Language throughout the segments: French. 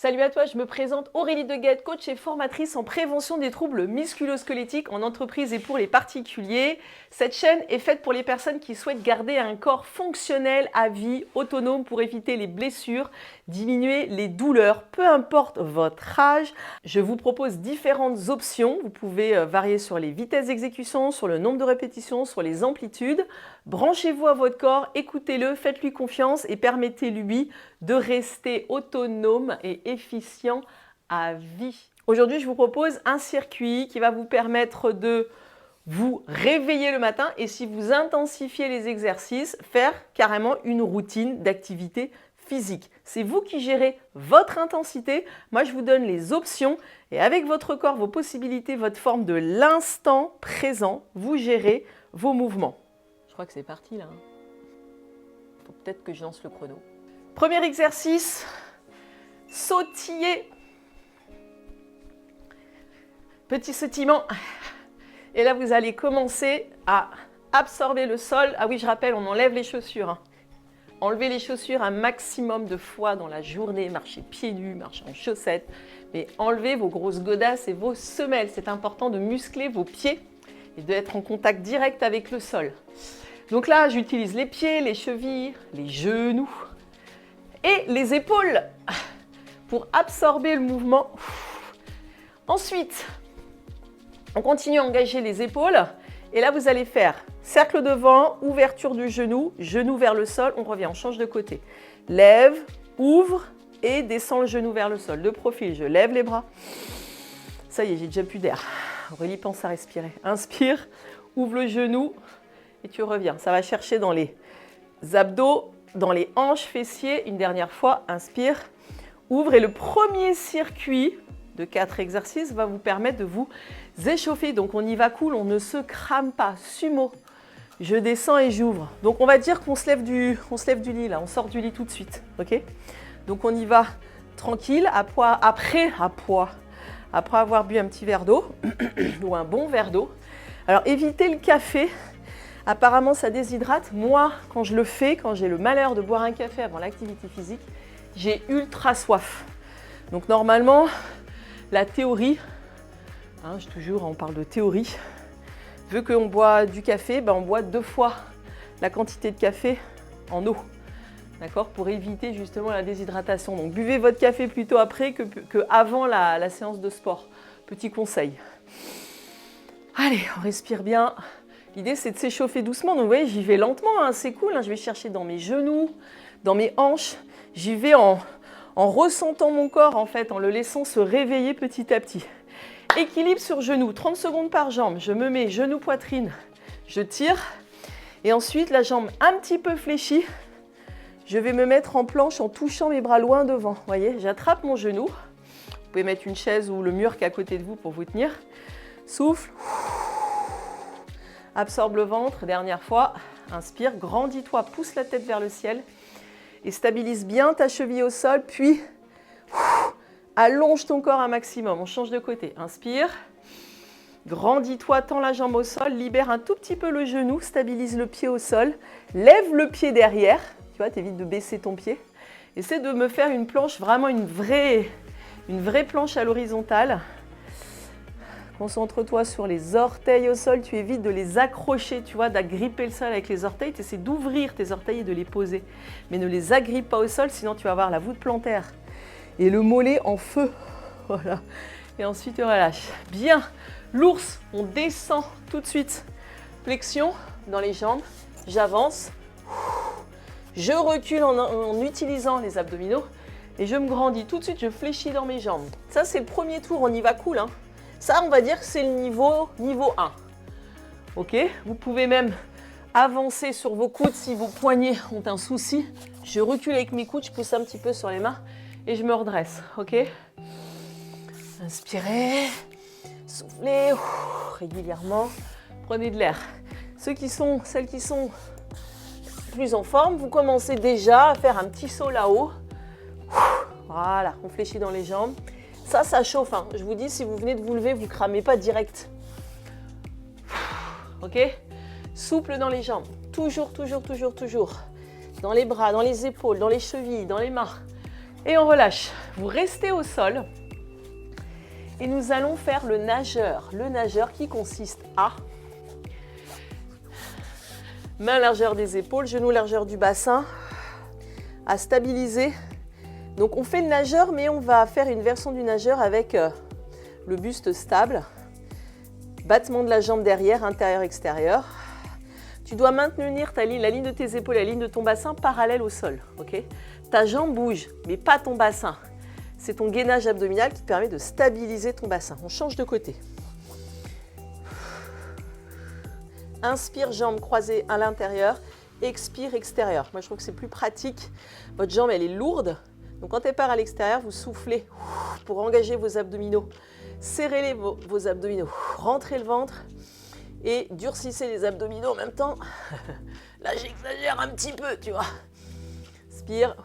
Salut à toi, je me présente Aurélie Deguette, coach et formatrice en prévention des troubles musculo-squelettiques en entreprise et pour les particuliers. Cette chaîne est faite pour les personnes qui souhaitent garder un corps fonctionnel à vie, autonome pour éviter les blessures, diminuer les douleurs, peu importe votre âge. Je vous propose différentes options. Vous pouvez varier sur les vitesses d'exécution, sur le nombre de répétitions, sur les amplitudes. Branchez-vous à votre corps, écoutez-le, faites-lui confiance et permettez-lui de rester autonome et efficient à vie. Aujourd'hui, je vous propose un circuit qui va vous permettre de vous réveiller le matin et si vous intensifiez les exercices, faire carrément une routine d'activité physique. C'est vous qui gérez votre intensité. Moi, je vous donne les options et avec votre corps, vos possibilités, votre forme de l'instant présent, vous gérez vos mouvements. Je crois que c'est parti là. Faut peut-être que je lance le chrono. Premier exercice, sautiller. Petit sautillement. Et là, vous allez commencer à absorber le sol. Ah oui, je rappelle, on enlève les chaussures. Enlevez les chaussures un maximum de fois dans la journée. Marchez pieds nus, marchez en chaussettes. Mais enlevez vos grosses godasses et vos semelles. C'est important de muscler vos pieds et d'être en contact direct avec le sol. Donc là, j'utilise les pieds, les chevilles, les genoux et les épaules pour absorber le mouvement. Ensuite, on continue à engager les épaules. Et là, vous allez faire cercle devant, ouverture du genou, genou vers le sol. On revient, on change de côté. Lève, ouvre et descend le genou vers le sol. De profil, je lève les bras. Ça y est, j'ai déjà plus d'air. Aurélie pense à respirer. Inspire, ouvre le genou et tu reviens. Ça va chercher dans les abdos, dans les hanches, fessiers. Une dernière fois, inspire, ouvre. Et le premier circuit de 4 exercices va vous permettre de vous échauffer. Donc, on y va cool, on ne se crame pas. Sumo, je descends et j'ouvre. Donc, on va dire qu'on se lève du lit, là. On sort du lit tout de suite, ok? Donc, on y va tranquille, après avoir bu un petit verre d'eau ou un bon verre d'eau. Alors, évitez le café. Apparemment, ça déshydrate. Moi, quand je le fais, quand j'ai le malheur de boire un café avant l'activité physique, j'ai ultra soif. Donc, normalement, la théorie, on parle de théorie, veut qu'on boit du café, on boit 2 fois la quantité de café en eau. D'accord, pour éviter justement la déshydratation. Donc, buvez votre café plutôt après que avant la séance de sport. Petit conseil. Allez, on respire bien. L'idée, c'est de s'échauffer doucement. Donc, vous voyez, j'y vais lentement, c'est cool. Je vais chercher dans mes genoux, dans mes hanches. J'y vais en ressentant mon corps, en fait, en le laissant se réveiller petit à petit. Équilibre sur genou, 30 secondes par jambe. Je me mets genou, poitrine, je tire. Et ensuite, la jambe un petit peu fléchie. Je vais me mettre en planche en touchant mes bras loin devant. Vous voyez, j'attrape mon genou. Vous pouvez mettre une chaise ou le mur qui est à côté de vous pour vous tenir. Souffle. Absorbe le ventre, dernière fois, inspire, grandis-toi, pousse la tête vers le ciel et stabilise bien ta cheville au sol, puis allonge ton corps un maximum, on change de côté, inspire, grandis-toi, tends la jambe au sol, libère un tout petit peu le genou, stabilise le pied au sol, lève le pied derrière, tu vois, t'évites de baisser ton pied, essaie de me faire une planche, vraiment une vraie planche à l'horizontale. Concentre-toi sur les orteils au sol, tu évites de les accrocher, tu vois, d'agripper le sol avec les orteils. Tu essaies d'ouvrir tes orteils et de les poser. Mais ne les agrippe pas au sol, sinon tu vas avoir la voûte plantaire et le mollet en feu. Voilà. Et ensuite, tu relâches. Bien. L'ours, on descend tout de suite. Flexion dans les jambes. J'avance. Je recule en utilisant les abdominaux. Et je me grandis. Tout de suite, je fléchis dans mes jambes. Ça, c'est le premier tour. On y va cool, hein. Ça, on va dire que c'est le niveau 1. Ok, vous pouvez même avancer sur vos coudes si vos poignets ont un souci. Je recule avec mes coudes, je pousse un petit peu sur les mains et je me redresse. Ok, inspirez, soufflez régulièrement, prenez de l'air. Celles qui sont plus en forme, vous commencez déjà à faire un petit saut là-haut. Voilà, on fléchit dans les jambes. Ça chauffe. Je vous dis, si vous venez de vous lever, vous ne cramez pas direct. Ok? Souple dans les jambes. Toujours. Dans les bras, dans les épaules, dans les chevilles, dans les mains. Et on relâche. Vous restez au sol. Et nous allons faire le nageur. Le nageur qui consiste à main largeur des épaules, genou largeur du bassin, à stabiliser. Donc on fait le nageur, mais on va faire une version du nageur avec le buste stable. Battement de la jambe derrière, intérieur-extérieur. Tu dois maintenir la ligne de tes épaules, la ligne de ton bassin parallèle au sol. Okay, ta jambe bouge, mais pas ton bassin. C'est ton gainage abdominal qui te permet de stabiliser ton bassin. On change de côté. Inspire, jambes croisées à l'intérieur. Expire, extérieur. Moi, je trouve que c'est plus pratique. Votre jambe, elle est lourde. Donc, quand elle part à l'extérieur, vous soufflez pour engager vos abdominaux. Serrez vos abdominaux. Rentrez le ventre et durcissez les abdominaux en même temps. Là, j'exagère un petit peu, tu vois. Inspire,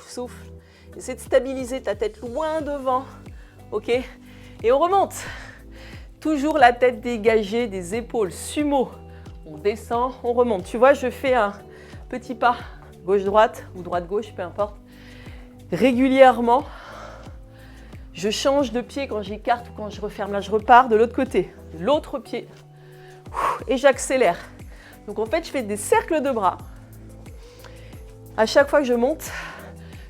souffle. Essaie de stabiliser ta tête loin devant. OK? Et on remonte. Toujours la tête dégagée des épaules. Sumo. On descend, on remonte. Tu vois, je fais un petit pas gauche-droite ou droite-gauche, peu importe. Régulièrement, je change de pied quand j'écarte ou quand je referme. Là, je repars de l'autre côté. L'autre pied. Et j'accélère. Donc, en fait, je fais des cercles de bras. À chaque fois que je monte,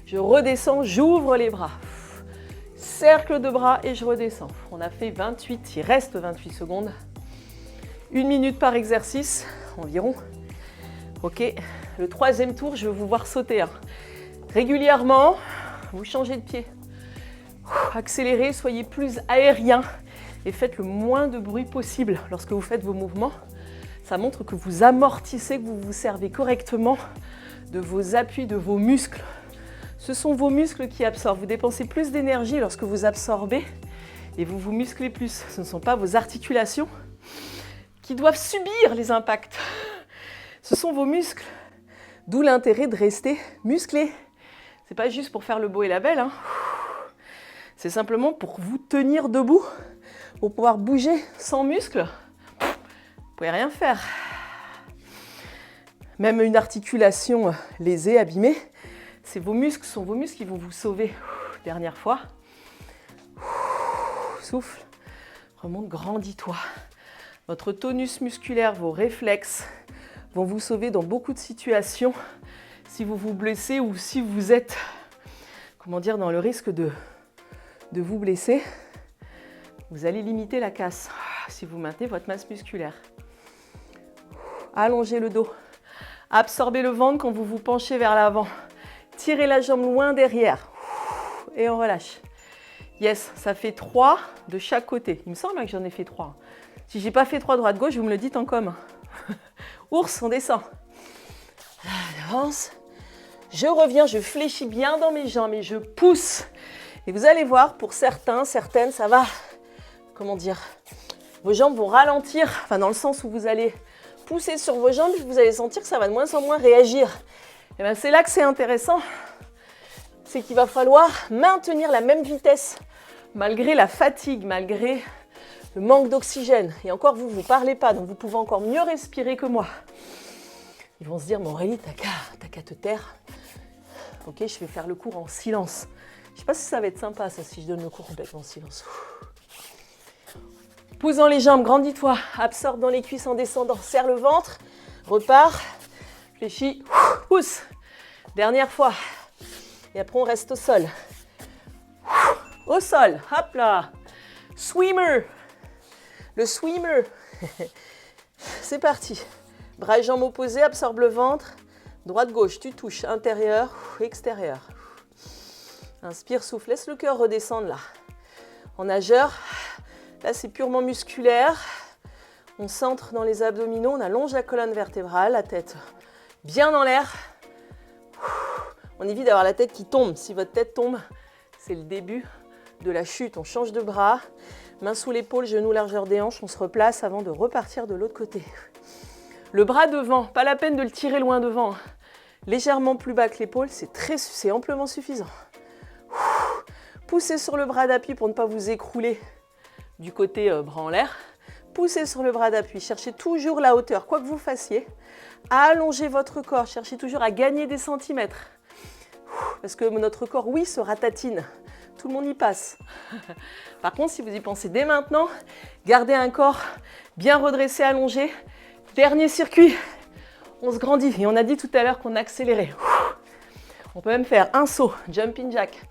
je redescends, j'ouvre les bras. Cercle de bras et je redescends. On a fait 28, il reste 28 secondes. 1 minute par exercice, environ. OK, le troisième tour, je vais vous voir sauter. Régulièrement, vous changez de pied. Accélérez, soyez plus aérien et faites le moins de bruit possible lorsque vous faites vos mouvements. Ça montre que vous amortissez, que vous vous servez correctement de vos appuis, de vos muscles. Ce sont vos muscles qui absorbent. Vous dépensez plus d'énergie lorsque vous absorbez et vous vous musclez plus. Ce ne sont pas vos articulations qui doivent subir les impacts. Ce sont vos muscles. D'où l'intérêt de rester musclé. Ce n'est pas juste pour faire le beau et la belle. C'est simplement pour vous tenir debout, pour pouvoir bouger sans muscles. Vous ne pouvez rien faire. Même une articulation lésée, abîmée, ce sont vos muscles qui vont vous sauver. Dernière fois. Souffle. Remonte, grandis-toi. Votre tonus musculaire, vos réflexes vont vous sauver dans beaucoup de situations. Si vous vous blessez ou si vous êtes, dans le risque de vous blesser, vous allez limiter la casse si vous maintenez votre masse musculaire. Allongez le dos. Absorbez le ventre quand vous vous penchez vers l'avant. Tirez la jambe loin derrière. Et on relâche. Yes, ça fait 3 de chaque côté. Il me semble que j'en ai fait 3. Si je n'ai pas fait 3 droite-gauche, vous me le dites en com. Ours, on descend. J'avance. Je reviens, je fléchis bien dans mes jambes et je pousse. Et vous allez voir, pour certains, certaines, ça va, vos jambes vont ralentir, dans le sens où vous allez pousser sur vos jambes et vous allez sentir que ça va de moins en moins réagir. Et bien c'est là que c'est intéressant, c'est qu'il va falloir maintenir la même vitesse, malgré la fatigue, malgré le manque d'oxygène. Et encore, vous ne parlez pas, donc vous pouvez encore mieux respirer que moi. Ils vont se dire, mais Aurélie, t'as qu'à te taire. Ok, je vais faire le cours en silence. Je ne sais pas si ça va être sympa, ça, si je donne le cours complètement en silence. Pousse dans les jambes, grandis-toi. Absorbe dans les cuisses en descendant. Serre le ventre. Repars. Fléchis. Pousse. Dernière fois. Et après, on reste au sol. Au sol. Hop là. Swimmer. Le swimmer. C'est parti. Bras et jambes opposés. Absorbe le ventre. Droite-gauche. Tu touches. Intérieur. Extérieur. Inspire, souffle. Laisse le cœur redescendre là. En nageur. Là, c'est purement musculaire. On centre dans les abdominaux, on allonge la colonne vertébrale, la tête bien dans l'air. On évite d'avoir la tête qui tombe. Si votre tête tombe, c'est le début de la chute. On change de bras, main sous l'épaule, genou largeur des hanches, on se replace avant de repartir de l'autre côté. Le bras devant, pas la peine de le tirer loin devant. Légèrement plus bas que l'épaule, c'est amplement suffisant. Poussez sur le bras d'appui pour ne pas vous écrouler du côté bras en l'air. Poussez sur le bras d'appui, cherchez toujours la hauteur, quoi que vous fassiez. Allongez votre corps, cherchez toujours à gagner des centimètres. Parce que notre corps, oui, se ratatine. Tout le monde y passe. Par contre, si vous y pensez dès maintenant, gardez un corps bien redressé, allongé. Dernier circuit, on se grandit. Et on a dit tout à l'heure qu'on accélérait. On peut même faire un saut, jumping jack.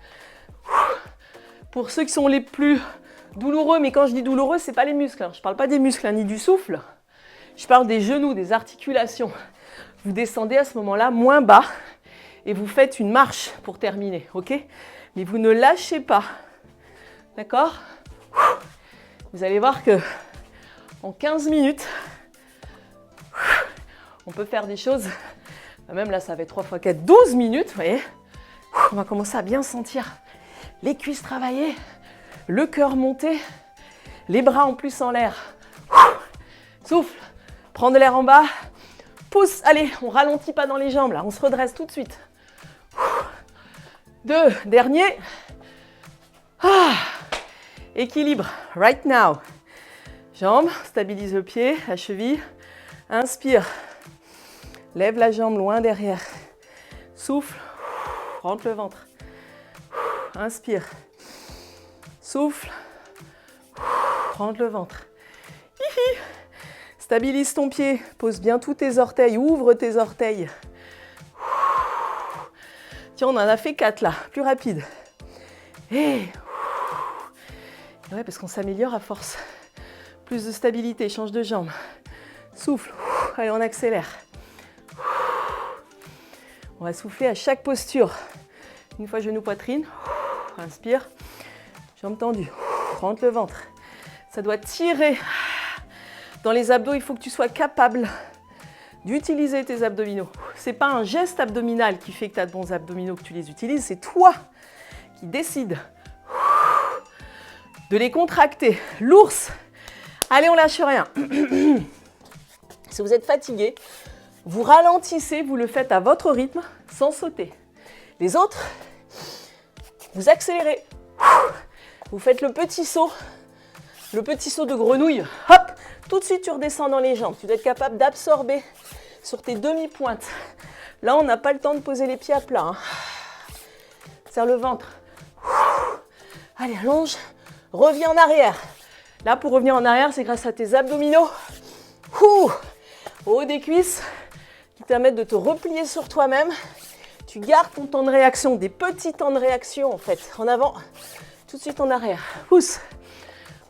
Pour ceux qui sont les plus douloureux, mais quand je dis douloureux, ce n'est pas les muscles. Je ne parle pas des muscles ni du souffle. Je parle des genoux, des articulations. Vous descendez à ce moment-là moins bas et vous faites une marche pour terminer, ok? Mais vous ne lâchez pas, d'accord? Vous allez voir que en 15 minutes, on peut faire des choses, même là ça va être 3 x 4, 12 minutes, vous voyez? On va commencer à bien sentir les cuisses travailler, le cœur monter, les bras en plus en l'air. Souffle, prends de l'air en bas, pousse, allez, on ralentit pas dans les jambes là, on se redresse tout de suite. 2, dernier. Équilibre, right now. Jambes, stabilise le pied, la cheville. Inspire, lève la jambe loin derrière. Souffle, rentre le ventre. Inspire, souffle, rentre le ventre. Hihi. Stabilise ton pied, pose bien tous tes orteils, ouvre tes orteils. Tiens, on en a fait 4 là, plus rapide. Et ouais, parce qu'on s'améliore à force. Plus de stabilité, change de jambe. Souffle, allez, on accélère. On va souffler à chaque posture. Une fois genou poitrine, inspire, jambes tendues, rentre le ventre. Ça doit tirer. Dans les abdos, il faut que tu sois capable d'utiliser tes abdominaux. Ce n'est pas un geste abdominal qui fait que tu as de bons abdominaux, que tu les utilises, c'est toi qui décides de les contracter. L'ours, allez, on lâche rien. Si vous êtes fatigué, vous ralentissez, vous le faites à votre rythme, sans sauter. Les autres, vous accélérez. Vous faites le petit saut de grenouille. Hop, tout de suite, tu redescends dans les jambes. Tu dois être capable d'absorber sur tes demi-pointes. Là, on n'a pas le temps de poser les pieds à plat. Serre le ventre. Allez, allonge. Reviens en arrière. Là, pour revenir en arrière, c'est grâce à tes abdominaux. Au haut des cuisses, qui permettent de te replier sur toi-même. Tu gardes ton temps de réaction, des petits temps de réaction en fait. En avant, tout de suite en arrière. Pousse.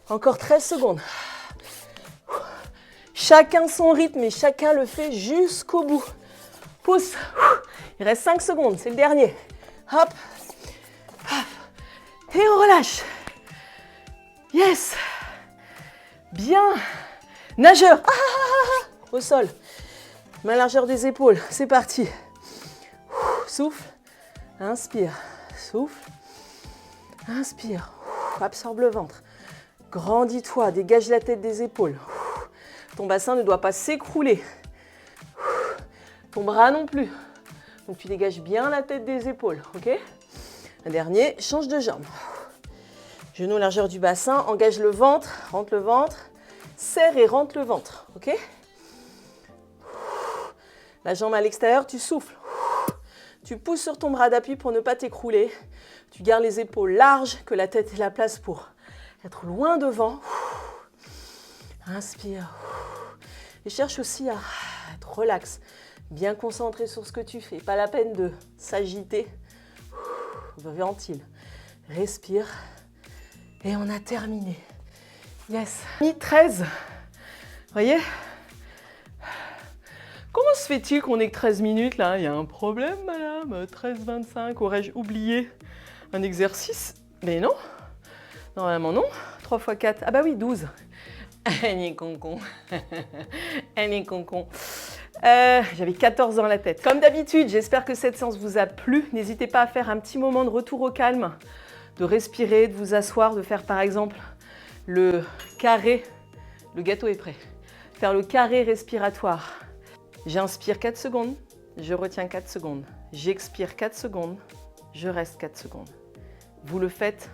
Encore 13 secondes. Chacun son rythme et chacun le fait jusqu'au bout. Pousse. Il reste 5 secondes, c'est le dernier. Hop. Et on relâche. Yes. Bien. Nageur. Au sol. Main largeur des épaules. C'est parti. Souffle. Inspire. Souffle. Inspire. Absorbe le ventre. Grandis-toi. Dégage la tête des épaules. Ton bassin ne doit pas s'écrouler. Ton bras non plus. Donc tu dégages bien la tête des épaules. Ok ? Un dernier. Change de jambe. Genou largeur du bassin. Engage le ventre. Rentre le ventre. Serre et rentre le ventre. Ok ? La jambe à l'extérieur, tu souffles. Tu pousses sur ton bras d'appui pour ne pas t'écrouler. Tu gardes les épaules larges, que la tête ait la place pour être loin devant. Inspire. Et cherche aussi à être relax, bien concentré sur ce que tu fais. Pas la peine de s'agiter. Ventile. Respire. Et on a terminé. Yes. 13. Vous voyez ? Comment se fait-il qu'on ait que 13 minutes là? Il y a un problème, madame? 13-25, aurais-je oublié un exercice? Mais non. Normalement non. 3 x 4. Ah bah oui, 12. Elle est concon. Elle est concon. J'avais 14 dans la tête. Comme d'habitude, j'espère que cette séance vous a plu. N'hésitez pas à faire un petit moment de retour au calme, de respirer, de vous asseoir, de faire par exemple le carré. Le gâteau est prêt. Faire le carré respiratoire. J'inspire 4 secondes, je retiens 4 secondes. J'expire 4 secondes, je reste 4 secondes. Vous le faites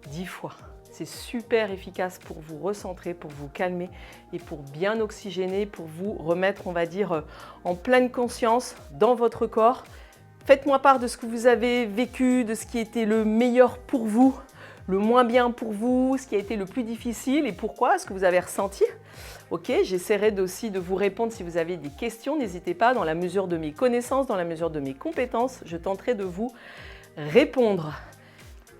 10 fois. C'est super efficace pour vous recentrer, pour vous calmer et pour bien oxygéner, pour vous remettre, on va dire, en pleine conscience dans votre corps Faites-moi part de ce que vous avez vécu, de ce qui était le meilleur pour vous, le moins bien pour vous, ce qui a été le plus difficile et pourquoi, ce que vous avez ressenti. Ok, j'essaierai aussi de vous répondre si vous avez des questions. N'hésitez pas, dans la mesure de mes connaissances, dans la mesure de mes compétences, je tenterai de vous répondre.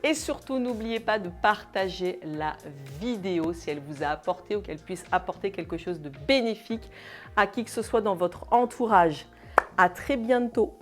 Et surtout, n'oubliez pas de partager la vidéo si elle vous a apporté ou qu'elle puisse apporter quelque chose de bénéfique à qui que ce soit dans votre entourage. À très bientôt.